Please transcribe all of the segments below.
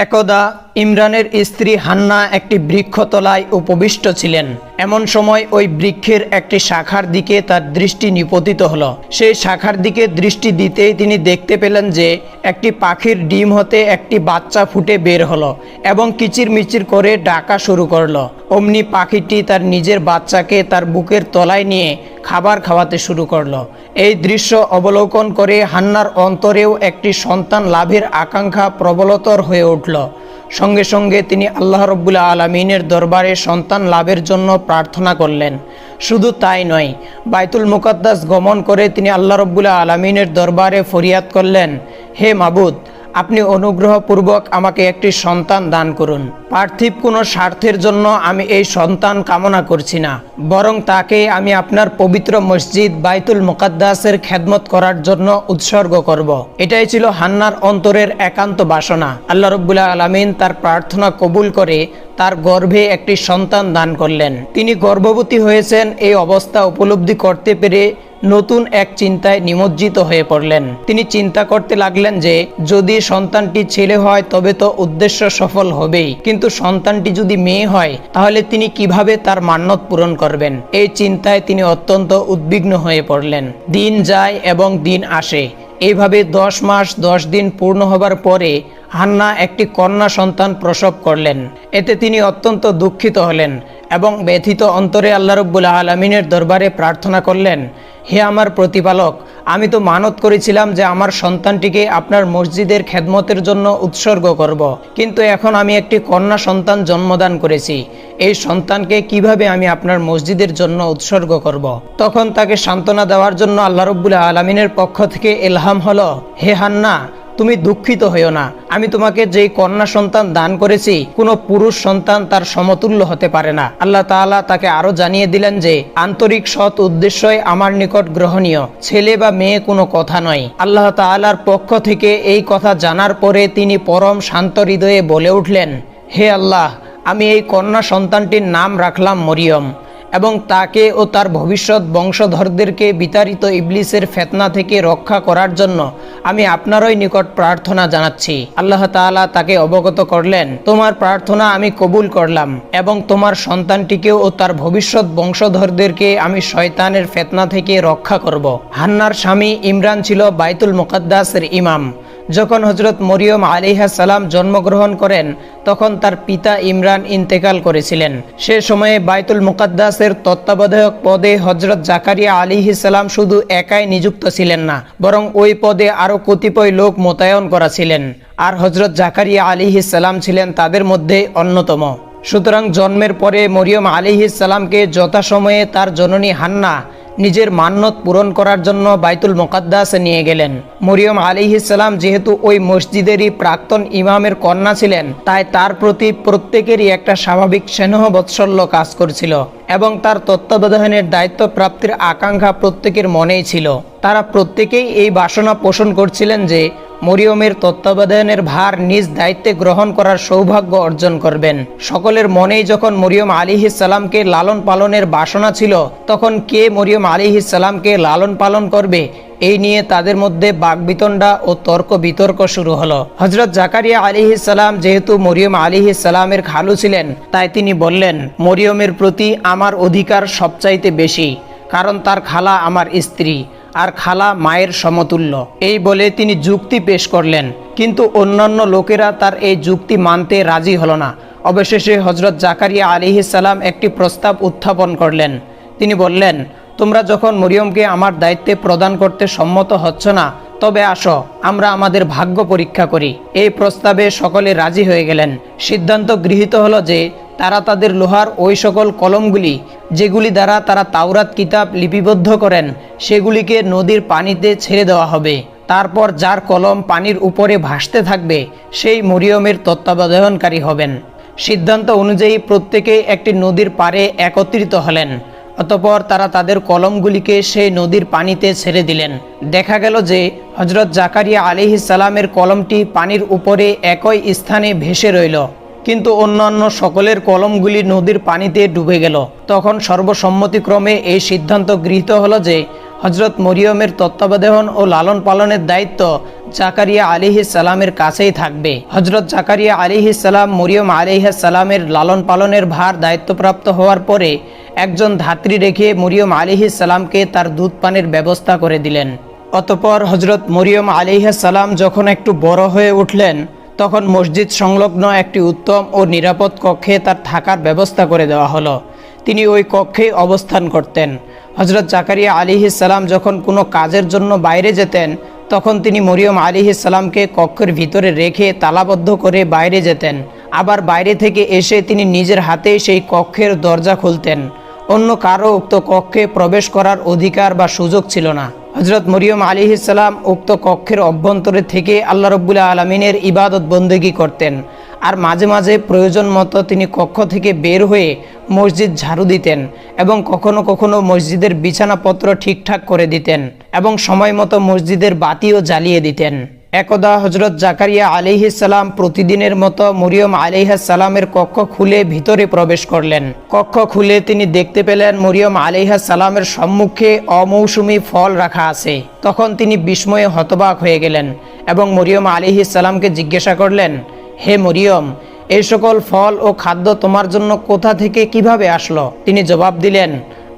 একদা ইমরানের স্ত্রী হান্না একটি বৃক্ষতলায় উপবিষ্ট ছিলেন। এমন সময় ওই বৃক্ষের একটি শাখার দিকে তার দৃষ্টি নিপতিত হলো। সেই শাখার দিকে দৃষ্টি দিতেই তিনি দেখতে পেলেন যে একটি পাখির ডিম হতে একটি বাচ্চা ফুটে বের হলো এবং কিচিরমিচির করে ডাকা শুরু করলো। অমনি পাখিটি তার নিজের বাচ্চাকে তার বুকের তলায় নিয়ে খাবার খাওয়াতে শুরু করলো। এই দৃশ্য অবলোকন করে হান্নার অন্তরেও একটি সন্তান লাভের আকাঙ্ক্ষা প্রবলতর হয়ে উঠল। সঙ্গে সঙ্গে তিনি আল্লাহ রব্বুল আলামিনের দরবারে সন্তান লাভের জন্য প্রার্থনা করলেন। শুধু তাই নয়, বাইতুল মুকাদ্দাস গমন করে তিনি আল্লাহ রব্বুল আলামিনের দরবারে ফরিয়াদ করলেন, হে মাবুদ, আপনি অনুগ্রহপূর্বক আমাকে একটি সন্তান দান করুন। পার্থিব কোনো স্বার্থের জন্য আমি এই সন্তান কামনা করছি না, বরং তাকে আমি আপনার পবিত্র মসজিদ বাইতুল মুকাদ্দাসের খেদমত করার জন্য উৎসর্গ করব। এটাই ছিল হান্নার অন্তরের একান্ত বাসনা। আল্লাহ রাব্বুল আলামিন তার প্রার্থনা কবুল করে তার গর্ভে একটি সন্তান দান করলেন। তিনি গর্ভবতী হয়েছেন এই অবস্থা উপলব্ধি করতে পেরে নতুন এক চিন্তায় নিমজ্জিত হয়ে পড়লেন। তিনি চিন্তা করতে লাগলেন যে যদি সন্তানটি ছেলে হয় তবে তো উদ্দেশ্য সফল হবেই, কিন্তু সন্তানটি যদি মেয়ে হয় তাহলে তিনি কিভাবে তার মান্যত পূরণ করবেন? এই চিন্তায় তিনি অত্যন্ত উদ্বিগ্ন হয়ে পড়লেন। দিন যায় এবং দিন আসে। এইভাবে 10 মাস 10 দিন পূর্ণ হবার পরে হান্না একটি কন্যা সন্তান প্রসব করলেন। এতে তিনি অত্যন্ত দুঃখিত হলেন এবং ব্যথিত অন্তরে আল্লাহ রাব্বুল আলামিনের দরবারে প্রার্থনা করলেন, হে আমার প্রতিপালক, আমি তো মানত করেছিলাম যে আমার সন্তানটিকে আপনার মসজিদের খেদমতের জন্য উৎসর্গ করব, কিন্তু এখন আমি একটি কন্যা সন্তান জন্মদান করেছি। এই সন্তানকে কিভাবে আমি আপনার মসজিদের জন্য উৎসর্গ করব? তখন তাকে সান্ত্বনা দেওয়ার জন্য আল্লাহ রাব্বুল আলামিনের পক্ষ থেকে ইলহাম হলো, হে হান্না, তুমি দুঃখিত হইও না। আমি তোমাকে যেই কন্যা সন্তান দান করেছি কোনো পুরুষ সন্তান তার সমতুল্য হতে পারে না। আল্লাহ তাআলা তাকে আরো জানিয়ে দিলেন যে আন্তরিক সৎ উদ্দেশ্যই আমার নিকট গ্রহণীয়, ছেলে বা মেয়ে কোনো কথা নয়। আল্লাহ তাআলার পক্ষ থেকে এই কথা জানার পরে তিনি পরম শান্ত হৃদয়ে বলে উঠলেন, হে আল্লাহ, আমি এই কন্যা সন্তানটির নাম রাখলাম মরিয়ম এবং তাকে ও তার ভবিষ্যৎ বংশধরদেরকে বিতাড়িত ইবলিসের ফিতনা থেকে রক্ষা করার জন্য আমি আপনারই নিকট প্রার্থনা জানাচ্ছি। আল্লাহ তাআলা তাকে অবগত করলেন, তোমার প্রার্থনা আমি কবুল করলাম এবং তোমার সন্তানটিকেও ও তার ভবিষ্যৎ বংশধরদেরকে আমি শয়তানের ফিতনা থেকে রক্ষা করব। হান্নার স্বামী ইমরান ছিল বাইতুল মুকাদ্দাসের ইমাম। যখন হযরত মরিয়ম আলাইহিস সালাম জন্মগ্রহণ করেন তখন তার পিতা ইমরান ইন্তেকাল করেছিলেন। সে সময়ে বাইতুল মুকাদ্দাসের তত্ত্বাবধায়ক পদে হযরত জাকারিয়া আলাইহিস সালাম শুধু একাই নিযুক্ত ছিলেন না, বরং ওই পদে আরো কতিপয় লোক মোতায়েন করা ছিলেন, আর হযরত জাকারিয়া আলাইহিস সালাম ছিলেন তাদের মধ্যে অন্যতম। সুতরাং জন্মের পরে মরিয়ম আলাইহিস সালামকে যথাসময়ে তার জননী হান্না নিজের মান্যত পূরণ করার জন্য বাইতুল মুকাদ্দাসে নিয়ে গেলেন। মরিয়ম আলাইহিস সালাম যেহেতু ওই মসজিদেরই প্রাক্তন ইমামের কন্যা ছিলেন, তাই তার প্রতি প্রত্যেকেরই একটা স্বাভাবিক স্নেহ বাৎসল্য কাজ করছিল এবং তার তত্ত্বাবধানের দায়িত্ব প্রাপ্তির আকাঙ্ক্ষা প্রত্যেকের মনেই ছিল। তারা প্রত্যেকেই এই বাসনা পোষণ করছিলেন যে মরিয়মের তত্ত্বাবধানের ভার নিজ দায়িত্বে গ্রহণ করার সৌভাগ্য অর্জন করবেন। সকলের মনেই যখন মরিয়ম আলাইহিস সালামকে লালন পালনের বাসনা ছিল, তখন কে মরিয়ম আলাইহিস সালামকে লালন পালন করবে এই নিয়ে তাদের মধ্যে বাকবিতণ্ডা ও তর্ক বিতর্ক শুরু হলো। হযরত জাকারিয়া আলাইহিস সালাম যেহেতু মরিয়ম আলাইহিস সালামের খালু ছিলেন, তাই তিনি বললেন, মরিয়মের প্রতি আমার অধিকার সবচাইতে বেশি, কারণ তার খালা আমার স্ত্রী আর খালা মায়ের সমতুল্য। এই বলে তিনি যুক্তি পেশ করলেন, কিন্তু অন্যান্য লোকেরা তার এই যুক্তি মানতে রাজি হলো না। অবশেষে হযরত জাকারিয়া আলাইহিস সালাম একটি প্রস্তাব উত্থাপন করলেন। তিনি বললেন, তোমরা যখন মরিয়মকে আমার দায়িত্বে প্রদান করতে সম্মত হচ্ছ না, তবে আসো আমরা আমাদের ভাগ্য পরীক্ষা করি। এই প্রস্তাবে সকলে রাজি হয়ে গেলেন। সিদ্ধান্ত গৃহীত হলো যে তারা তাদের লোহার ওই সকল কলমগুলি যেগুলি দ্বারা তারা তাওরাত কিতাব লিপিবদ্ধ করেন সেগুলিকে নদীর পানিতে ছেড়ে দেওয়া হবে। তারপর যার কলম পানির উপরে ভাসতে থাকবে সেই মরিয়মের তত্ত্বাবধানকারী হবেন। সিদ্ধান্ত অনুযায়ী প্রত্যেকে একটি নদীর পাড়ে একত্রিত হলেন। অতঃপর তারা তাদের কলমগুলিকে সেই নদীর পানিতে ছেড়ে দিলেন। দেখা গেল যে হযরত জাকারিয়া আলাইহিস সালামের কলমটি পানির উপরে একই স্থানে ভেসে রইল, কিন্তু অন্যান্য সকলের কলমগুলি নদীর পানিতে ডুবে গেল। তখন সর্বসম্মতিক্রমে এই সিদ্ধান্ত গৃহীত হলো যে হযরত মরিয়মের তত্ত্বাবধান ও লালন পালনের দায়িত্ব জাকারিয়া আলাইহিস সালামের কাছেই থাকবে। হযরত জাকারিয়া আলাইহিস সালাম মরিয়ম আলাইহিস সালামের লালন পালনের ভার দায়িত্বপ্রাপ্ত হওয়ার পরে একজন ধাত্রী রেখে মরিয়ম আলাইহিস সালামকে তার দুধ পানের ব্যবস্থা করে দিলেন। অতঃপর হযরত মরিয়ম আলাইহিস সালাম যখন একটু বড় হয়ে উঠলেন, তখন মসজিদ সংলগ্ন একটি উত্তম ও নিরাপদ কক্ষে তার থাকার ব্যবস্থা করে দেওয়া হলো। তিনি ওই কক্ষেই অবস্থান করতেন। হযরত জাকারিয়া আলাইহিস সালাম যখন কোনো কাজের জন্য বাইরে যেতেন, তখন তিনি মরিয়ম আলাইহিস সালামকে কক্ষের ভিতরে রেখে তালাবদ্ধ করে বাইরে যেতেন। আবার বাইরে থেকে এসে তিনি নিজের হাতেই সেই কক্ষের দরজা খুলতেন। অন্য কারো উক্ত কক্ষে প্রবেশ করার অধিকার বা সুযোগ ছিল না। হযরত মরিয়ম আলাইহিস সালাম উক্ত কক্ষের অভ্যন্তরে থেকে আল্লাহ রাব্বুল আলামিনের ইবাদত বন্দেগী করতেন। আর মাঝে মাঝে প্রয়োজন মতো তিনি কক্ষ থেকে বের হয়ে মসজিদ ঝাড়ু দিতেন এবং কখনো কখনো মসজিদের বিছানাপত্র ঠিকঠাক করে দিতেন এবং সময় মতো মসজিদের বাতিও জ্বালিয়ে দিতেন। একদা হযরত জাকারিয়া আলাইহিস সালাম প্রতিদিনের মতো মরিয়ম আলাইহিস সালামের কক্ষ খুলে ভিতরে প্রবেশ করলেন। কক্ষ খুলে তিনি দেখতে পেলেন মরিয়ম আলাইহিস সালামের সম্মুখে অমৌসুমী ফল রাখা আছে। তখন তিনি বিস্ময়ে হতবাক হয়ে গেলেন এবং মরিয়ম আলাইহিস সালামকে জিজ্ঞাসা করলেন, হে মরিয়ম, এই সকল ফল ও খাদ্য তোমার জন্য কোথা থেকে কিভাবে আসলো? তিনি জবাব দিলেন,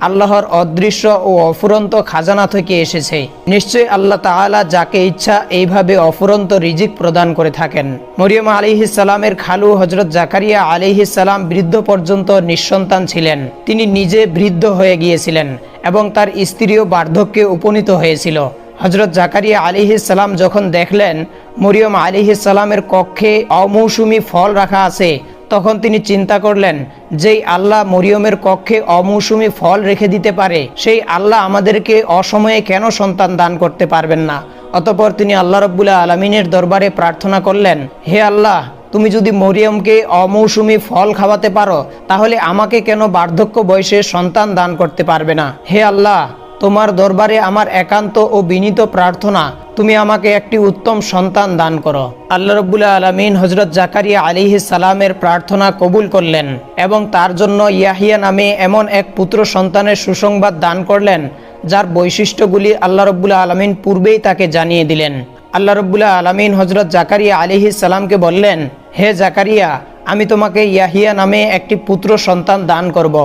আল্লাহর অদৃশ্য ও অফুরন্ত খাজানা থেকে এসেছে। নিশ্চয়ই আল্লাহ তাআলা যাকে ইচ্ছা এইভাবে অফুরন্ত রিজিক প্রদান করে থাকেন। মরিয়ম আলাইহিস সালামের খালু হযরত জাকারিয়া আলাইহিস সালাম বৃদ্ধ পর্যন্ত নিঃসন্তান ছিলেন। তিনি নিজে বৃদ্ধ হয়ে গিয়েছিলেন এবং তার স্ত্রীও বার্ধক্যে উপনীত হয়েছিল। হযরত জাকারিয়া আলাইহিস সালাম যখন দেখলেন মরিয়ম আলাইহিস সালামের কক্ষে অমৌসুমী ফল রাখা আছে, তখন তিনি চিন্তা করলেন, যেই আল্লাহ মরিয়মের কক্ষে অমৌসুমী ফল রেখে দিতে পারে, সেই আল্লাহ আমাদেরকে অসময়ে কেন সন্তান দান করতে পারবেন না? অতঃপর তিনি আল্লাহ রাব্বুল আলামিনের দরবারে প্রার্থনা করলেন, হে আল্লাহ, তুমি যদি মরিয়মকে অমৌসুমী ফল খাওয়াতে পারো, তাহলে আমাকে কেন বার্ধক্য বয়সে সন্তান দান করতে পারবে না? হে আল্লাহ, তোমার দরবারে আমার একান্ত ও বিনীত প্রার্থনা, তুমি আমাকে একটি উত্তম সন্তান দান করো। আল্লাহ রাব্বুল আলামিন হযরত জাকারিয়া আলাইহিস সালামের প্রার্থনা কবুল করলেন এবং তার জন্য ইয়াহিয়া নামে এমন এক পুত্র সন্তানের সুসংবাদ দান করলেন, যার বৈশিষ্ট্যগুলি আল্লাহ রাব্বুল আলামিন পূর্বেই তাকে জানিয়ে দিলেন। আল্লাহ রাব্বুল আলামিন হযরত জাকারিয়া আলাইহিস সালামকে বললেন, হে জাকারিয়া, আমি তোমাকে ইয়াহিয়া নামে একটি পুত্র সন্তান দান করব,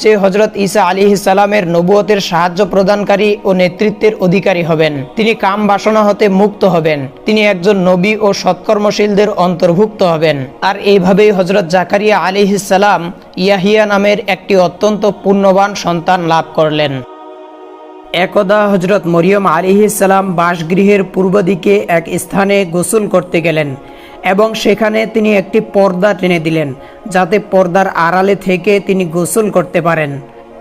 যে হযরত ঈসা আলাইহিস সালামের নবুয়তের সাহায্য প্রদানকারী ও নেতৃত্বের অধিকারী হবেন। তিনি কাম বাসনা হতে মুক্ত হবেন। তিনি একজন নবী ও সৎকর্মশীলদের অন্তর্ভুক্ত হবেন। আর এইভাবেই হযরত জাকারিয়া আলাইহিস সালাম ইয়াহিয়া নামের একটি অত্যন্ত পুণ্যবান সন্তান লাভ করলেন। একদা হযরত মরিয়ম আলাইহিস সালাম বাসগৃহের পূর্ব দিকে এক স্থানে গোসল করতে গেলেন এবং সেখানে তিনি একটি পর্দা টেনে দিলেন, যাতে পর্দার আড়ালে থেকে তিনি গোসল করতে পারেন।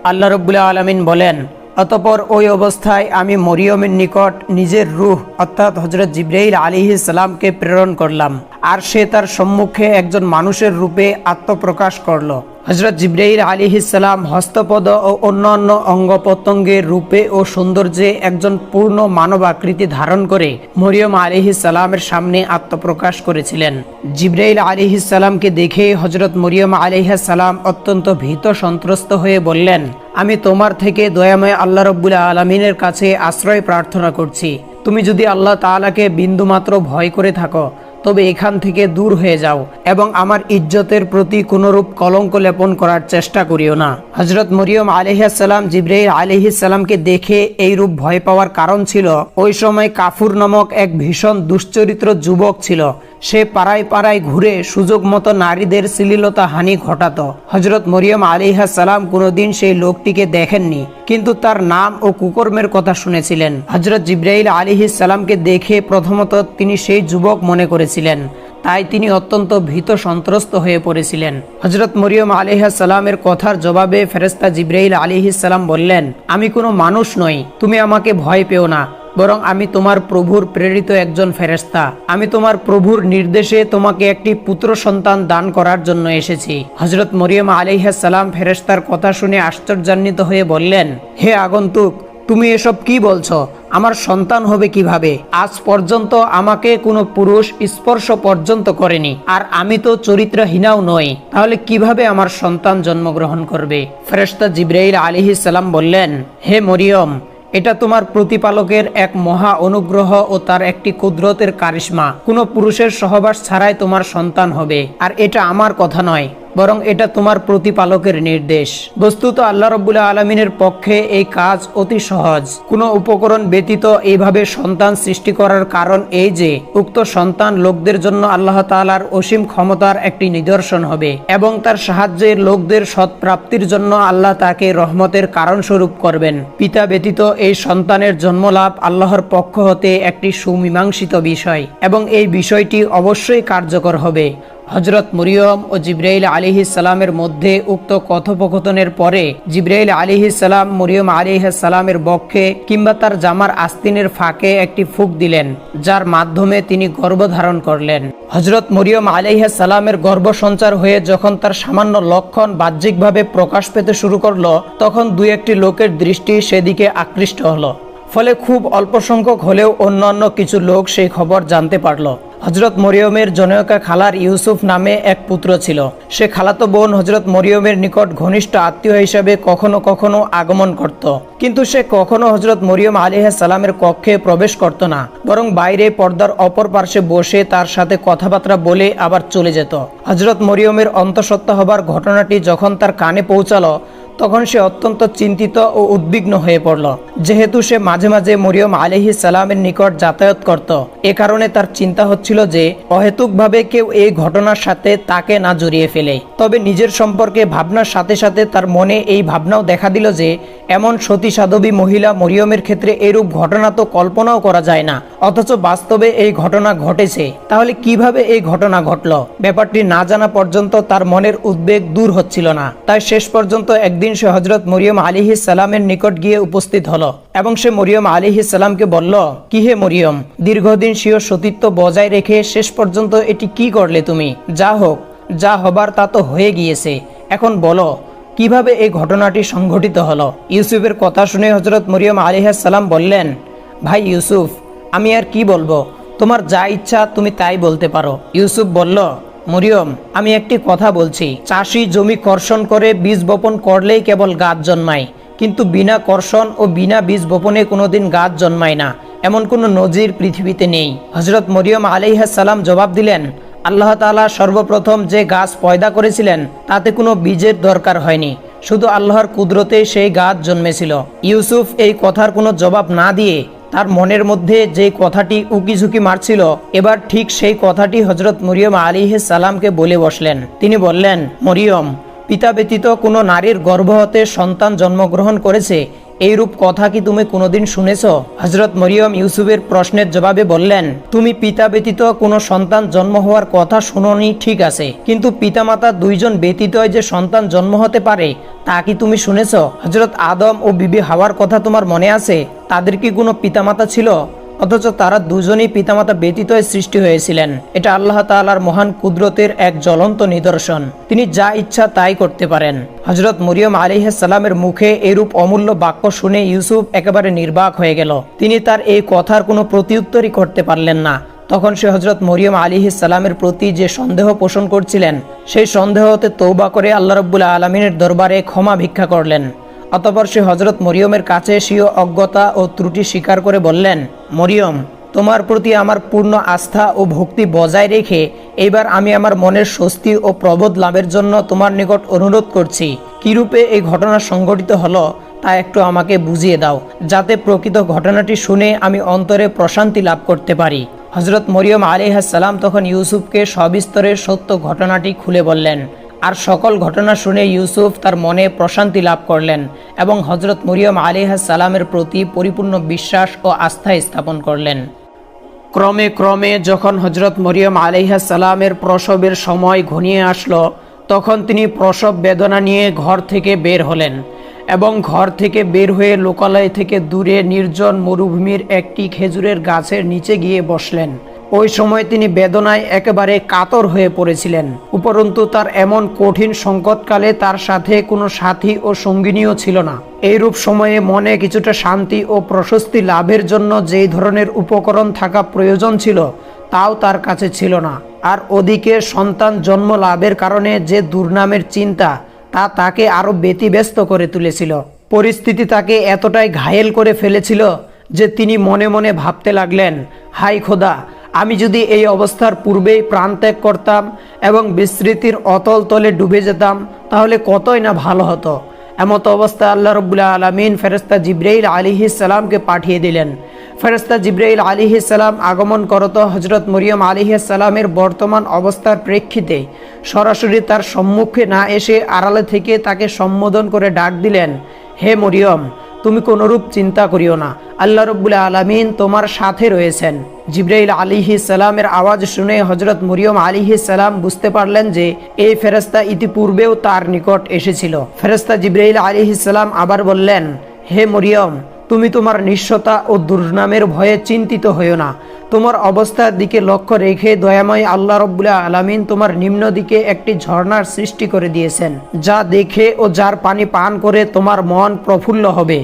আল্লাহ রাব্বুল আলামিন বলেন, অতঃপর ওই অবস্থায় আমি মরিয়মের নিকট নিজের রূহ অর্থাৎ হযরত জিবরাইল আলাইহিস সালামকে প্রেরণ করলাম, আর সে তার সম্মুখে একজন মানুষের রূপে আত্মপ্রকাশ করল। হযরত জিবরাইল আলাইহিস সালাম হস্তপদ ও অন্যান্য অঙ্গ প্রত্যঙ্গের রূপে ও সৌন্দর্যে একজন পূর্ণ মানব আকৃতি ধারণ করে মরিয়ম আলাইহিস সালামের সামনে আত্মপ্রকাশ করেছিলেন। জিবরাইল আলাইহিস সালামকে দেখে হযরত মরিয়ম আলাইহিস সালাম অত্যন্ত ভীত সন্ত্রস্ত হয়ে বললেন, আমি তোমার থেকে দয়াময় আল্লাহ রাব্বুল আলামিনের কাছে আশ্রয় প্রার্থনা করছি। তুমি যদি আল্লাহ তাআলাকে বিন্দুমাত্র ভয় করে থাকো, তবে এখান থেকে দূর হয়ে যাও এবং আমার ইজ্জতের প্রতি কোনরূপ কলঙ্ক লেপন করার চেষ্টা করিও না। হযরত মরিয়ম আলাইহিস সালাম জিবরাইল আলাইহিস সালামকে দেখে এই রূপ ভয় পাওয়ার কারণ ছিল, ওই সময় কাফুর নামক এক ভীষণ দুশ্চরিত্র যুবক ছিল। সে পাড়ায় পাড়ায় ঘুরে সুযোগ মতো নারীদের শ্লীলতা হানি ঘটাতো। হযরত মরিয়ম আলাইহিস সালাম কোনোদিন সেই লোকটিকে দেখেননি, কিন্তু তার নাম ও কুকর্মের কথা শুনেছিলেন। হযরত জিবরাইল আলাইহিস সালামকে দেখে প্রথমত তিনি সেই যুবক মনে করেছিলেন, তাই তিনি অত্যন্ত ভীত সন্ত্রস্ত হয়ে পড়েছিলেন। হযরত মরিয়ম আলাইহিস সালামের কথার জবাবে ফেরেশতা জিবরাইল আলাইহিস সালাম বললেন, আমি কোনো মানুষ নই, তুমি আমাকে ভয় পেও না, বরং আমি তোমার প্রভুর প্রেরিত একজন ফেরেশতা। আমি তোমার প্রভুর নির্দেশে তোমাকে একটি পুত্র সন্তান দান করার জন্য এসেছি। হযরত মরিয়ম আলাইহিস সালাম ফেরেশতার কথা শুনে আশ্চর্যান্বিত হয়ে বললেন, হে আগন্তুক, তুমি এসব কি বলছো? আমার সন্তান হবে কিভাবে? আজ পর্যন্ত আমাকে কোনো পুরুষ স্পর্শ পর্যন্ত করেনি, আর আমি তো চরিত্রহীনাও নই, তাহলে কিভাবে আমার সন্তান জন্মগ্রহণ করবে? ফেরেশতা জিবরাইল আলাইহিস সালাম বললেন, হে মরিয়ম, এটা তোমার প্রতিপালকের এক মহা অনুগ্রহ ও তার একটি কুদরতের কারিশমা। কোনো পুরুষের সহবাস ছাড়াই তোমার সন্তান হবে, আর এটা আমার কথা নয়, বরং এটা তোমার প্রতিপালকের নির্দেশ। বস্তুত আল্লাহ রাব্বুল আলামিনের পক্ষে এই কাজ অতি সহজ। কোনো উপকরণ ব্যতীত এইভাবে সন্তান সৃষ্টি করার কারণ এই যে উক্ত সন্তান লোকদের জন্য আল্লাহ তাআলার অসীম ক্ষমতার একটি নিদর্শন হবে এবং তার সাহায্যে লোকদের সৎপ্রাপ্তির জন্য আল্লাহ তাকে রহমতের কারণ স্বরূপ করবেন। পিতা ব্যতীত এই সন্তানের জন্মলাভ আল্লাহর পক্ষ হতে একটি সুমীমাংসিত বিষয় এবং এই বিষয়টি অবশ্যই কার্যকর হবে। হযরত মরিয়ম ও জিবরাইল আলাইহিস সালামের মধ্যে উক্ত কথোপকথনের পরে জিবরাইল আলাইহিস সালাম মরিয়ম আলাইহিস সালামের বক্ষে কিংবা তার জামার আস্তিনের ফাঁকে একটি ফুঁক দিলেন, যার মাধ্যমে তিনি গর্ভধারণ করলেন। হযরত মরিয়ম আলাইহিস সালামের গর্ভসঞ্চার হয়ে যখন তার সামান্য লক্ষণ বাহ্যিকভাবে প্রকাশ পেতে শুরু করলো, তখন দুই একটি লোকের দৃষ্টি সেদিকে আকৃষ্ট হলো। ফলে খুব অল্প সংখ্যক হলেও অন্যান্য কিছু লোক সেই খবর জানতে পারল। হযরত মরিয়মের জনৈকা খালার ইউসুফ নামে এক পুত্র ছিল। সে খালাতো বোন হযরত মরিয়মের নিকট ঘনিষ্ঠ আত্মীয় হিসেবে কখনো কখনো আগমন করত, কিন্তু সে কখনো হযরত মরিয়ম আলাইহিস সালামের কক্ষে প্রবেশ করত না, বরং বাইরে পর্দার অপর পার্শ্বে বসে তার সাথে কথাবার্তা বলে আবার চলে যেত। হযরত মরিয়মের অন্তঃসত্ত্বা হবার ঘটনাটি যখন তার কানে পৌঁছালো, তখন সে অত্যন্ত চিন্তিত ও উদ্বিগ্ন হয়ে পড়ল। যেহেতু সে মাঝে মাঝে মরিয়ম আলাইহিস সালামের নিকট যাতায়াত করত, এ কারণে তার চিন্তা হচ্ছিল যে অহেতুকভাবে কেউ এই ঘটনার সাথে তাকে না জড়িয়ে ফেলে। তবে নিজের সম্পর্কে ভাবনার সাথে সাথে তার মনে এই ভাবনাও দেখা দিল যে এমন সতী সাধবী মহিলা মরিয়মের ক্ষেত্রে এরূপ ঘটনা তো কল্পনাও করা যায় না, অথচ বাস্তবে এই ঘটনা ঘটেছে। তাহলে কিভাবে এই ঘটনা ঘটল? ব্যাপারটি না জানা পর্যন্ত তার মনের উদ্বেগ দূর হচ্ছিল না। তাই শেষ পর্যন্ত একদিন সে হযরত মরিয়ম আলাইহিস সালামের নিকট গিয়ে উপস্থিত হলো এবং সে মরিয়ম আলাইহিস সালামকে বলল, কি হে মরিয়ম, দীর্ঘদিন স্বীয় সতীত্ব বজায় রেখে শেষ পর্যন্ত এটি কি করলে তুমি? যা হোক, যা হবার তা তো হয়ে গিয়েছে, এখন বলো কিভাবে এই ঘটনাটি সংঘটিত হলো? ইউসুফের কথা শুনে হযরত মরিয়ম আলাইহিস সালাম বললেন, ভাই ইউসুফ, আমি আর কি বলবো, তোমার যা ইচ্ছা তুমি তাই বলতে পারো। ইউসুফ বলল, মরিয়ম, আমি একটি কথা বলছি, চাষি জমি কর্ষণ করে বীজ বপন করলেই কেবল গাছ জন্মায়, কিন্তু বিনা কর্ষণ ও বিনা বীজ বপনে কোনোদিন গাছ জন্মায় না, এমন কোনো নজির পৃথিবীতে নেই। হযরত মরিয়ম আলাইহিস সালাম জবাব দিলেন, আল্লাহ তাআলা সর্বপ্রথম যে গাছ পয়দা করেছিলেন তাতে কোনো বীজের দরকার হয়নি, শুধু আল্লাহর কুদরতে সেই গাছ জন্মেছিল। ইউসুফ এই কথার কোনো জবাব না দিয়ে তার মনের মধ্যে যে কথাটি উকিঝুঁকি মারছিল, এবার ঠিক সেই কথাটি হযরত মরিয়ম আলাইহিস সালামকে বলে বসলেন। তিনি বললেন, মরিয়ম, পিতা ব্যতীত কোনো নারীর গর্ভ হতে সন্তান জন্মগ্রহণ করেছে, এইরূপ কথা কি তুমি কোনোদিন শুনেছ? হযরত মরিয়ম ইউসুফের প্রশ্নের জবাবে বললেন, তুমি পিতা ব্যতীত কোনো সন্তান জন্ম হওয়ার কথা শুনোনি ঠিক আছে, কিন্তু পিতামাতা দুইজন ব্যতীতই যে সন্তান জন্ম হতে পারে তা কি তুমি শুনেছ? হযরত আদম ও বিবি হাওয়ার কথা তোমার মনে আছে? তাদের কি কোনো পিতামাতা ছিল? অথচ তারা দুজনেই পিতামাতা ব্যতীতই সৃষ্টি হয়েছিলেন। এটা আল্লাহ তাআলার মহান কুদরতের এক জ্বলন্ত নিদর্শন। তিনি যা ইচ্ছা তাই করতে পারেন। হযরত মরিয়ম আলাইহিস সালামের মুখে এরূপ অমূল্য বাক্য শুনে ইউসুফ একেবারে নির্বাক হয়ে গেল। তিনি তার এই কথার কোনো প্রতিউত্তরই করতে পারলেন না। তখন সে হযরত মরিয়ম আলাইহিস সালামের প্রতি যে সন্দেহ পোষণ করছিলেন, সেই সন্দেহ হতে তওবা করে আল্লাহ রাব্বুল আলামিনের দরবারে ক্ষমা ভিক্ষা করলেন। অতঃপর সে হযরত মরিয়মের কাছে স্বীয় অজ্ঞতা ও ত্রুটি স্বীকার করে বললেন, মরিয়ম, তোমার প্রতি আমার পূর্ণ আস্থা ও ভক্তি বজায় রেখে এইবার আমি আমার মনের স্বস্তি ও প্রবোধ লাভের জন্য তোমার নিকট অনুরোধ করছি, কিরূপে এই ঘটনা সংঘটিত হলো তা একটু আমাকে বুঝিয়ে দাও, যাতে প্রকৃত ঘটনাটি শুনে আমি অন্তরে প্রশান্তি লাভ করতে পারি। হযরত মরিয়ম আলাইহিস সালাম তখন ইউসুফকে সবিস্তরে সত্য ঘটনাটি খুলে বললেন, আর সকল ঘটনা শুনে ইউসুফ তার মনে প্রশান্তি লাভ করলেন এবং হযরত মরিয়ম আলাইহিস সালামের প্রতি পরিপূর্ণ বিশ্বাস ও আস্থা স্থাপন করলেন। ক্রমে ক্রমে যখন হযরত মরিয়ম আলাইহিস সালামের প্রসবের সময় ঘনিয়ে আসলো, তখন তিনি প্রসব বেদনা নিয়ে ঘর থেকে বের হলেন এবং ঘর থেকে বের হয়ে লোকালয় থেকে দূরে নির্জন মরুভূমির একটি খেজুরের গাছের নিচে গিয়ে বসলেন। ওই সময় তিনি বেদনায় একেবারে কাতর হয়ে পড়েছিলেন। উপরন্তু তার এমন কঠিন সংকটকালে তার সাথে কোনো সাথী ও সঙ্গিনীও ছিল না। এইরূপ সময়ে মনে কিছুটা শান্তি ও প্রশস্তি লাভের জন্য যেই ধরনের উপকরণ থাকা প্রয়োজন ছিল তাও তার কাছে ছিল না। আর ওদিকে সন্তান জন্ম লাভের কারণে যে দুর্নামের চিন্তা তা তাকে আরো ব্যতিব্যস্ত করে তুলেছিল। পরিস্থিতি তাকে এতটাই ঘায়েল করে ফেলেছিল যে তিনি মনে মনে ভাবতে লাগলেন, হায় খোদা, আমি যদি এই অবস্থার পূর্বেই প্রাণত্যাগ করতাম এবং বিস্মৃতির অতল তলে ডুবে যেতাম তাহলে কতই না ভালো হতো। এমত অবস্থায় আল্লাহ রাব্বুল আলামিন ফেরেশতা জিবরাইল আলাইহিস সালামকে পাঠিয়ে দিলেন। ফেরেশতা জিবরাইল আলাইহিস সালাম আগমন করত হযরত মরিয়ম আলাইহিস সালামের বর্তমান অবস্থার প্রেক্ষিতে সরাসরি তার সম্মুখে না এসে আড়ালে থেকে তাকে সম্বোধন করে ডাক দিলেন, হে মরিয়ম, তুমি কোনরূপ চিন্তা করিও না, আল্লাহ রাব্বুল আলামিন তোমার সাথে রয়েছেন। জিবরাইল আলাইহিস সালামের আওয়াজ শুনে হযরত মরিয়ম আলাইহিস সালাম বুঝতে পারলেন যে এই ফেরেশতা ইতিপূর্বেও তার নিকট এসেছিল। ফেরেশতা জিবরাইল আলাইহিস সালাম আবার বললেন, হে মরিয়ম, তুমি তোমার নিঃস্বতা ও দুর্নামের ভয়ে চিন্তিত হইও না। তোমার অবস্থার দিকে লক্ষ্য রেখে দয়াময় আল্লাহ রাব্বুল আলামিন তোমার নিম্ন দিকে একটি ঝর্ণার সৃষ্টি করে দিয়েছেন, যা দেখে ও যার পানি পান করে তোমার মন প্রফুল্ল হবে।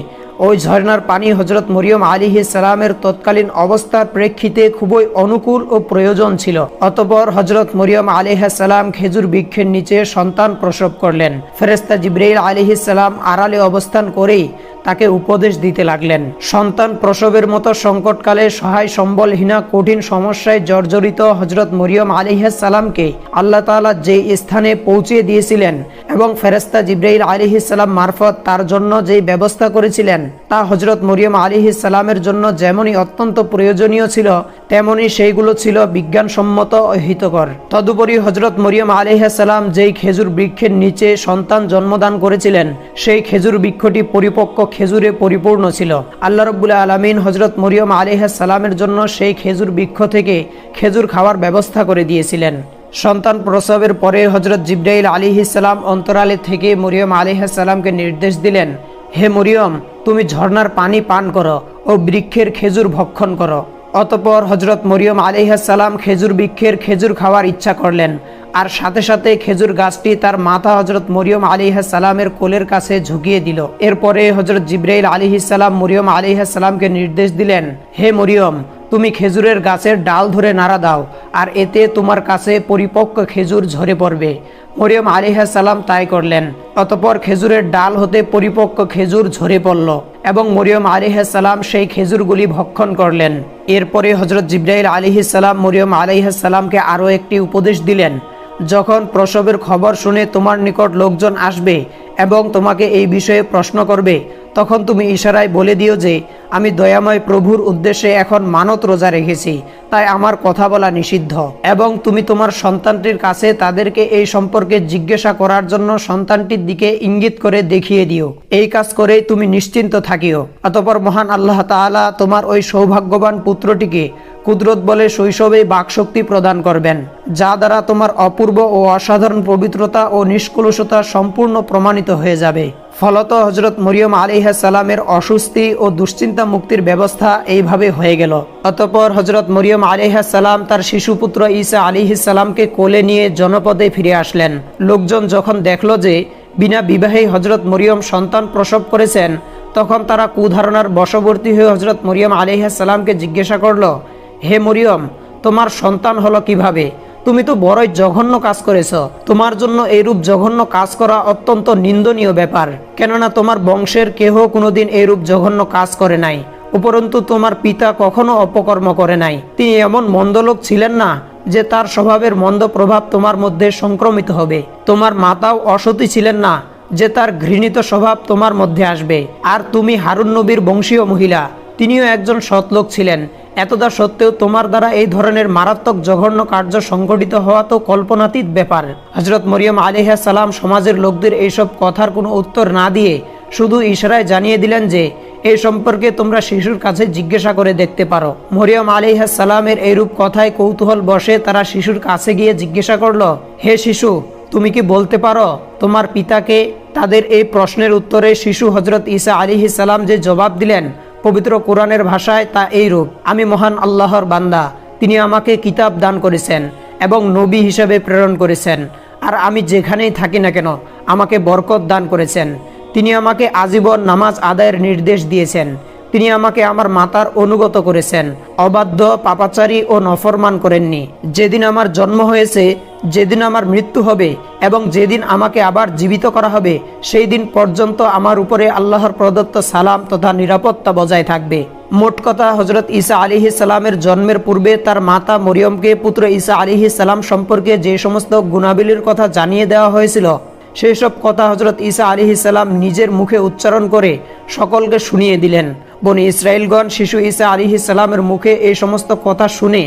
ওই ঝর্ণার পানি হযরত মরিয়ম আলাইহিস সালামের তৎকালীন অবস্থার প্রেক্ষিতে খুবই অনুকূল ও প্রয়োজন ছিল। অতঃপর হযরত মরিয়ম আলাইহিস সালাম খেজুর বৃক্ষের নিচে সন্তান প্রসব করলেন। ফেরেশতা জিবরাইল আলাইহিস সালাম আড়ালে অবস্থান করেই তাকে উপদেশ দিতে লাগলেন। সন্তান প্রসবের মতো সংকটকালে সহায় সম্বলহীনা কঠিন সমস্যায় জর্জরিত হযরত মরিয়ম আলাইহিস সালামকে আল্লাহ তাআলা যে স্থানে পৌঁছে দিয়েছিলেন এবং ফেরেশতা জিবরাইল আলাইহিস সালাম মারফত তার জন্য যেই ব্যবস্থা করেছিলেন তা হযরত মরিয়ম আলাইহিস সালামের জন্য যেমনই অত্যন্ত প্রয়োজনীয় ছিল তেমনি সেইগুলো ছিল বিজ্ঞানসম্মত ও হিতকর। তদুপরি হযরত মরিয়ম আলাইহিস সালাম যেই খেজুর বৃক্ষের নিচে সন্তান জন্মদান করেছিলেন সেই খেজুর বৃক্ষটি পরিপক্ক খেজুরে পরিপূর্ণ ছিল। আল্লাহ রাব্বুল আলামিন হযরত মরিয়ম আলাইহিস সালামের জন্য সেই খেজুর বৃক্ষ থেকে খেজুর খাওয়ার ব্যবস্থা করে দিয়েছিলেন। সন্তান প্রসবের পরে হযরত জিবরাইল আলাইহিস সালাম অন্তরালে থেকে মরিয়ম আলাইহিস সালামকে নির্দেশ দিলেন, হে মরিয়ম, তুমি ঝর্ণার পানি পান করো ও বৃক্ষের খেজুর ভক্ষণ করো। অতঃপর হযরত মরিয়ম আলাইহিস সালাম খেজুর বৃক্ষের খেজুর খাওয়ার ইচ্ছা করলেন আর সাথে সাথে খেজুর গাছটি তার মাথা হযরত মরিয়ম আলাইহিস সালামের কোলের কাছে ঝুঁকিয়ে দিল। এরপরে হযরত জিবরাইল আলাইহিস সালাম মরিয়ম আলাইহিস সালামকে নির্দেশ দিলেন, হে মরিয়ম, তুমি খেজুরের গাছের ডাল ধরে নাড়া দাও আর এতে তোমার কাছে পরিপক্ক খেজুর ঝরে পড়বে। মরিয়ম আলাইহিস সালাম তাই করলেন। অতঃপর খেজুরের ডাল হতে পরিপক্ক খেজুর ঝরে পড়ল এবং মরিয়ম আলাইহিস সালাম সেই খেজুরগুলি ভক্ষণ করলেন। এরপরে হযরত জিবরাইল আলাইহিস সালাম মরিয়ম আলাইহিস সালামকে আরও একটি উপদেশ দিলেন, যখন প্রসবের খবর শুনে তোমার নিকট লোকজন আসবে এবং তোমাকে এই বিষয়ে প্রশ্ন করবে তখন তুমি ইশারায় বলে দিও যে আমি দয়াময় প্রভুর উদ্দেশ্যে এখন মানত রোজা রেখেছি, তাই আমার কথা বলা নিষিদ্ধ। এবং তুমি তোমার সন্তানটির কাছে তাদেরকে এই সম্পর্কে জিজ্ঞাসা করার জন্য সন্তানটির দিকে ইঙ্গিত করে দেখিয়ে দিও। এই কাজ করেই তুমি নিশ্চিন্ত থাকিও। অতঃপর মহান আল্লাহ তাআলা তোমার ওই সৌভাগ্যবান পুত্রটিকে কুদরত বলে শৈশবেই বাকশক্তি প্রদান করবেন, যা দ্বারা তোমার অপূর্ব ও অসাধারণ পবিত্রতা ও নিষ্কলুষতা সম্পূর্ণ প্রমাণিত হয়ে যাবে। ফলত হযরত মরিয়ম আলাইহিস সালামের অস্বস্তি ও দুশ্চিন্তা মুক্তির ব্যবস্থা এইভাবে হয়ে গেল। অতঃপর হযরত মরিয়ম আলাইহিস সালাম তার শিশুপুত্র ঈসা আলাইহিস সালামকে কোলে নিয়ে জনপদে ফিরে আসলেন। লোকজন যখন দেখল যে বিনা বিবাহেই হযরত মরিয়ম সন্তান প্রসব করেছেন তখন তারা কুধারণার বশবর্তী হয়ে হযরত মরিয়ম আলাইহিস সালামকে জিজ্ঞাসা করল, হে মরিয়ম, তোমার সন্তান হলো কিভাবে? তুমি তো বড়ই জঘন্য কাজ করেছ। তোমার জন্য এইরূপ জঘন্য কাজ করা অত্যন্ত নিন্দনীয় ব্যাপার, কেননা তোমার বংশের কেহ কোনোদিন এইরূপ জঘন্য কাজ করে নাই। উপরন্তু তোমার পিতা কখনো অপকর্ম করে নাই। তিনি এমন মন্দ লোক ছিলেন না যে তার স্বভাবের মন্দ প্রভাব তোমার মধ্যে সংক্রমিত হবে। তোমার মাতাও অসতী ছিলেন না যে তার ঘৃণিত স্বভাব তোমার মধ্যে আসবে। আর তুমি হারুন নবীর বংশীয় মহিলা, তিনিও একজন সৎলোক ছিলেন। এতদা সত্ত্বেও তোমার দ্বারা এই ধরনের মারাত্মক জঘন্য কার্য সংঘটিত হওয়া তো কল্পনাতীত ব্যাপার। হযরত মরিয়ম আলাইহিস সালাম সমাজের লোকদের এইসব কথার কোনো উত্তর না দিয়ে শুধু ইশারায় জানিয়ে দিলেন যে এই সম্পর্কে তোমরা শিশুর কাছে জিজ্ঞাসা করে দেখতে পারো। মরিয়ম আলাইহিস সালামের এইরূপ কথায় কৌতূহল বসে তারা শিশুর কাছে গিয়ে জিজ্ঞাসা করল, হে শিশু, তুমি কি বলতে পারো তোমার পিতাকে? তাদের এই প্রশ্নের উত্তরে শিশু হযরত ঈসা আলাইহিস সালাম যে জবাব দিলেন পবিত্র কোরআনের ভাষায় তা এইরূপ, আমি মহান আল্লাহর বান্দা, তিনি আমাকে কিতাব দান করেছেন এবং নবী হিসেবে প্রেরণ করেছেন। আর আমি যেখানেই থাকি না কেন আমাকে বরকত দান করেছেন। তিনি আমাকে আজীবন নামাজ আদায়ের নির্দেশ দিয়েছেন। তিনি আমাকে আমার মাতার অনুগত করেছেন, অবাধ্য, পাপাচারী ও নফরমান করেননি। যেদিন আমার জন্ম হয়েছে, যেদিন আমার মৃত্যু হবে এবং যেদিন আমাকে আবার জীবিত করা হবে, সেই দিন পর্যন্ত আমার উপরে আল্লাহর প্রদত্ত সালাম তথা নিরাপত্তা বজায় থাকবে। মোট কথা, হজরত ঈসা আলাইহিস সালামের জন্মের পূর্বে তার মাতা মরিয়মকে পুত্র ঈসা আলাইহিস সালাম সম্পর্কে যে সমস্ত গুণাবলীর কথা জানিয়ে দেওয়া হয়েছিল, সেই সব কথা হজরত ঈসা আলাইহিস সালাম নিজের মুখে উচ্চারণ করে সকলকে শুনিয়ে দিলেন। বনি ইসরাইলগণ শিশু ঈসা আলাইহিস সালামের মুখে এই সমস্ত কথা শুনে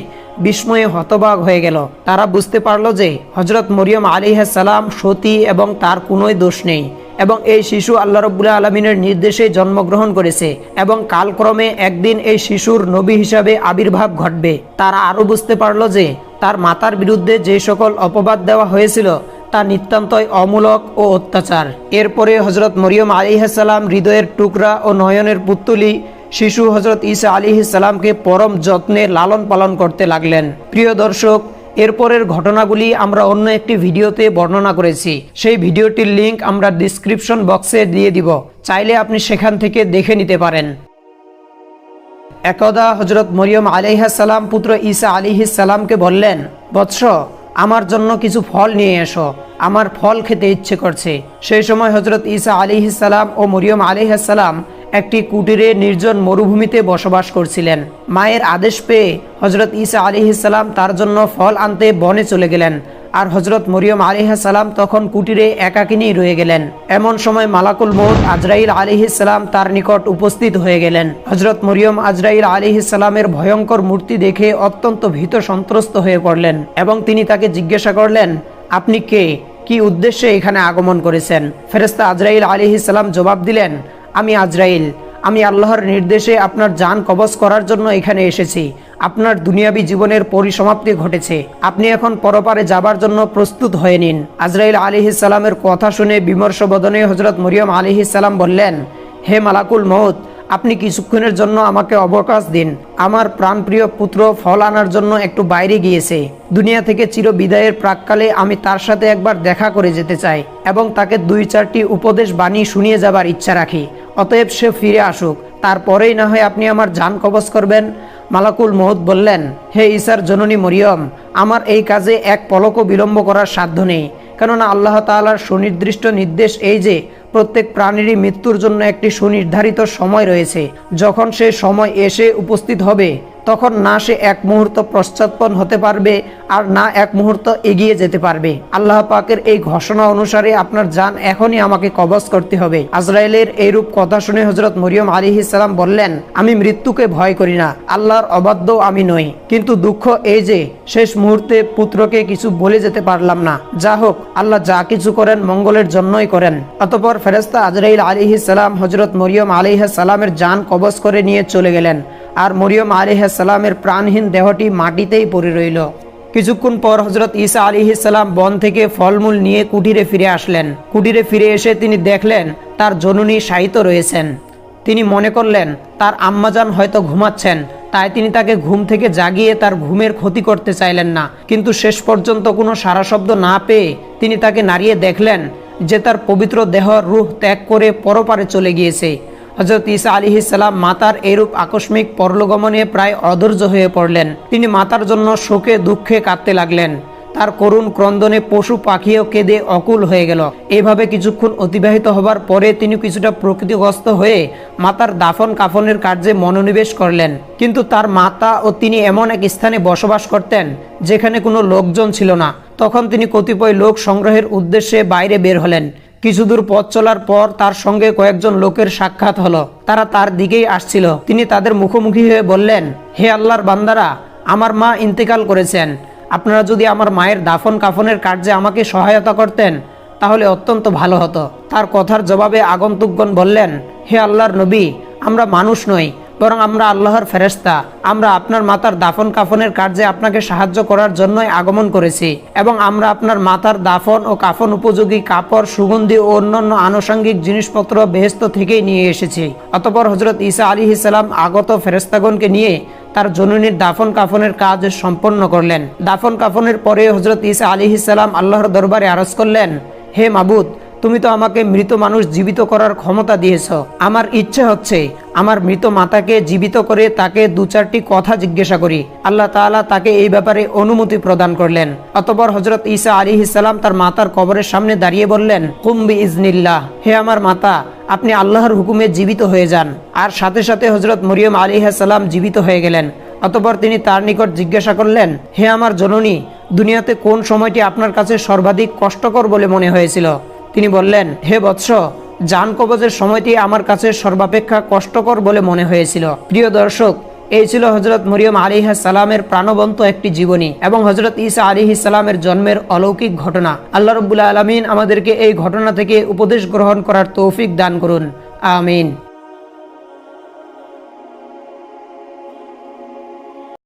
বিস্ময়ে হতবাক হয়ে গেল। তারা বুঝতে পারল যে হজরত মরিয়ম আলাইহিস সালাম সতী এবং তার কোনোই দোষ নেই এবং এই শিশু আল্লাহ রাব্বুল আলামিনের নির্দেশে জন্মগ্রহণ করেছে এবং কালক্রমে একদিন এই শিশুর নবী হিসাবে আবির্ভাব ঘটবে। তারা আরও বুঝতে পারল যে তার মাতার বিরুদ্ধে যে সকল অপবাদ দেওয়া হয়েছিল তা নিতান্তই অমূলক ও অত্যাচার। এরপরে হজরত মরিয়ম আলাইহিস সালাম হৃদয়ের টুকরা ও নয়নের পুত্তলি শিশু হজরত ঈসা আলাইহিস সালামকে পরম যত্নে লালন পালন করতে লাগলেন। প্রিয় দর্শক, এরপরের ঘটনাগুলি আমরা অন্য একটি ভিডিওতে বর্ণনা করেছি। সেই ভিডিওটির লিংক আমরা ডিসক্রিপশন বক্সে দিয়ে দিব, চাইলে আপনি সেখান থেকে দেখে নিতে পারেন। একদা হজরত মরিয়ম আলাইহিস সালাম পুত্র ঈসা আলাইহিস সালামকে বললেন, বৎস, আমার জন্য কিছু ফল নিয়ে এসো, আমার ফল খেতে ইচ্ছে করছে। সেই সময় হজরত ঈসা আলাইহিস সালাম ও মরিয়ম আলাইহিস সালাম একটি কুটিরে নির্জন মরুভূমিতে বসবাস করছিলেন। মায়ের আদেশ পেয়ে হজরত ঈসা আলাইহিস সালাম তার জন্য ফল আনতে বনে চলে গেলেন, আর হজরত মরিয়ম আলাইহিস সালাম তখন কুটিরে একাকিনী রয়ে গেলেন। এমন সময় মালাকুল মউত আজরাইল আলাইহিস সালাম তার নিকট উপস্থিত হয়ে গেলেন। হজরত মরিয়ম আজরাইল আলাইহিস সালামের ভয়ঙ্কর মূর্তি দেখে অত্যন্ত ভীত সন্ত্রস্ত হয়ে পড়লেন এবং তিনি তাকে জিজ্ঞাসা করলেন, আপনি কে, কি উদ্দেশ্যে এখানে আগমন করেছেন? ফেরেশতা আজরাইল আলাইহিস সালাম জবাব দিলেন, আমি আজরাইল, আমি আল্লাহর নির্দেশে আপনার জান কবজ করার জন্য এখানে এসেছি। আপনার দুনিয়াবী জীবনের পরিসমাপ্তি ঘটেছে, আপনি এখন পরপারে যাবার জন্য প্রস্তুত হয়ে নিন। আজরাইল আলাইহিস সালামের কথা শুনে বিমর্ষ বদনে হজরত মরিয়ম আলাইহিস সালাম বললেন, হে মালাকুল মউত, আপনি কিছুক্ষণের জন্য আমাকে অবকাশ দিন। আমার প্রাণপ্রিয় পুত্র ফল আনার জন্য একটু বাইরে গিয়েছে। দুনিয়া থেকে চির বিদায়ের প্রাককালে আমি তার সাথে একবার দেখা করে যেতে চাই এবং তাকে 2-4টি উপদেশ বাণী শুনিয়ে যাবার ইচ্ছা রাখি। অতএব সে ফিরে আসুক, তারপরেই না হয় আপনি আমার জান কবজ করবেন। মালাকুল মউত বললেন, হে ঈসার জননী মরিয়ম, আমার এই কাজে এক পলকও বিলম্ব করার সাধ্য নেই, কেননা আল্লাহ তাআলার সুনির্দিষ্ট নির্দেশ এই যে প্রত্যেক প্রাণীরই মৃত্যুর জন্য একটি সুনির্ধারিত সময় রয়েছে। যখন সে সময় এসে উপস্থিত হবে, তখন না সে এক মুহূর্ত পশ্চাৎপন্ন হতে পারবে আর না এক মুহূর্ত এগিয়ে যেতে পারবে। আল্লাহ পাকের এই ঘোষণা অনুসারে আপনার জান এখনই আমাকে কবজ করতে হবে। আজরাইলের এইরূপ কথা শুনে হজরত মরিয়ম আলাইহিস সালাম বললেন, আমি মৃত্যুকে ভয় করি না, আল্লাহর অবাধ্য আমি নই, কিন্তু দুঃখ এই যে শেষ মুহূর্তে পুত্রকে কিছু বলে যেতে পারলাম না। যা হোক, আল্লাহ যা কিছু করেন মঙ্গলের জন্যই করেন। অতঃপর ফেরেশতা আজরাইল আলাইহিস সালাম হজরত মরিয়ম আলাইহিস সালামের জান কবজ করে নিয়ে চলে গেলেন, আর মরিয়ম আলাইহিস সালামের প্রাণহীন দেহটি মাটিতেই পড়ে রইল। কিছুক্ষণ পর হজরত ঈসা আলাইহিস সালাম বন থেকে ফলমূল নিয়ে কুটিরে ফিরে আসলেন। কুটিরে ফিরে এসে তিনি দেখলেন তার জননী শায়িত রয়েছেন। তিনি মনে করলেন তার আম্মাজান হয়তো ঘুমাচ্ছেন, তাই তিনি তাকে ঘুম থেকে জাগিয়ে তার ঘুমের ক্ষতি করতে চাইলেন না। কিন্তু শেষ পর্যন্ত কোনো সাড়া শব্দ না পেয়ে তিনি তাকে নাড়িয়ে দেখলেন যে তার পবিত্র দেহ রূহ ত্যাগ করে পরপারে চলে গিয়েছে। হযরত ঈসা আলাইহিস সালাম মাতার এরূপ আকস্মিক পরলোকগমনে প্রায় অধৈর্য হয়ে পড়লেন। তিনি মাতার জন্য শোকে দুঃখে কাঁদতে লাগলেন। তার করুণ ক্রন্দনে পশু পাখিও কেঁদে অকুল হয়ে গেল। এইভাবে কিছুক্ষণ অতিবাহিত হবার পরে তিনি কিছুটা প্রকৃতিগ্রস্ত হয়ে মাতার দাফন কাফনের কার্যে মনোনিবেশ করলেন। কিন্তু তার মাতা ও তিনি এমন এক স্থানে বসবাস করতেন যেখানে কোনো লোকজন ছিল না। তখন তিনি কতিপয় লোক সংগ্রহের উদ্দেশ্যে বাইরে বের হলেন। কিছুদূর পথ চলার পর তার সঙ্গে কয়েকজন লোকের সাক্ষাৎ হলো। তারা তার দিকেই আসছিল। তিনি তাদের মুখোমুখি হয়ে বললেন, হে আল্লাহর বান্দারা, আমার মা ইন্তেকাল করেছেন। আপনারা যদি আমার মায়ের দাফন কাফনের কার্যে আমাকে সহায়তা করতেন তাহলে অত্যন্ত ভালো হতো। তার কথার জবাবে আগন্তুকগণ বললেন, হে আল্লাহর নবী, আমরা মানুষ নই, বরং আমরা আল্লাহর ফেরেশতা। আমরা আপনার মাতার দাফন কাফনের কার্যে আপনাকে সাহায্য করার জন্যই আগমন করেছি এবং আমরা আপনার মাতার দাফন ও কাফন উপযোগী কাপড়, সুগন্ধি ও অন্যান্য আনুষঙ্গিক জিনিসপত্র বেহেশত থেকেই নিয়ে এসেছি। অতঃপর হযরত ঈসা আলাইহিস সালাম আগত ফেরেশতাগণকে নিয়ে তার জননীর দাফন কাফনের কাজ সম্পন্ন করলেন। দাফন কাফনের পরে হযরত ঈসা আলাইহিস সালাম আল্লাহর দরবারে আরজ করলেন, হে মাবুদ, তুমি তো আমাকে মৃত মানুষ জীবিত করার ক্ষমতা দিয়েছ। আমার ইচ্ছে হচ্ছে আমার মৃত মাতাকে জীবিত করে তাকে দু চারটি কথা জিজ্ঞাসা করি। আল্লাহ তাআলা তাকে এই ব্যাপারে অনুমতি প্রদান করলেন। অতঃপর হযরত ঈসা আলাইহিস সালাম তার মাতার কবরের সামনে দাঁড়িয়ে বললেন, কুম বিইজনিল্লাহ, হে আমার মাতা, আপনি আল্লাহর হুকুমে জীবিত হয়ে যান। আর সাথে সাথে হযরত মরিয়ম আলাইহিস সালাম জীবিত হয়ে গেলেন। অতঃপর তিনি তার নিকট জিজ্ঞাসা করলেন, হে আমার জননী, দুনিয়াতে কোন সময়টি আপনার কাছে সর্বাধিক কষ্টকর বলে মনে হয়েছিল? তিনি বললেন, হে বৎস, জান কবজের সময়টি আমার কাছে সর্বাপেক্ষা কষ্টকর বলে মনে হয়েছিল। প্রিয় দর্শক, এই ছিল হযরত মরিয়ম আলাইহিস সালামের প্রাণবন্ত একটি জীবনী এবং হযরত ঈসা আলাইহিস সালামের জন্মের অলৌকিক ঘটনা। আল্লাহ রাব্বুল আলামিন আমাদেরকে এই ঘটনা থেকে উপদেশ গ্রহণ করার তৌফিক দান করুন। আমিন।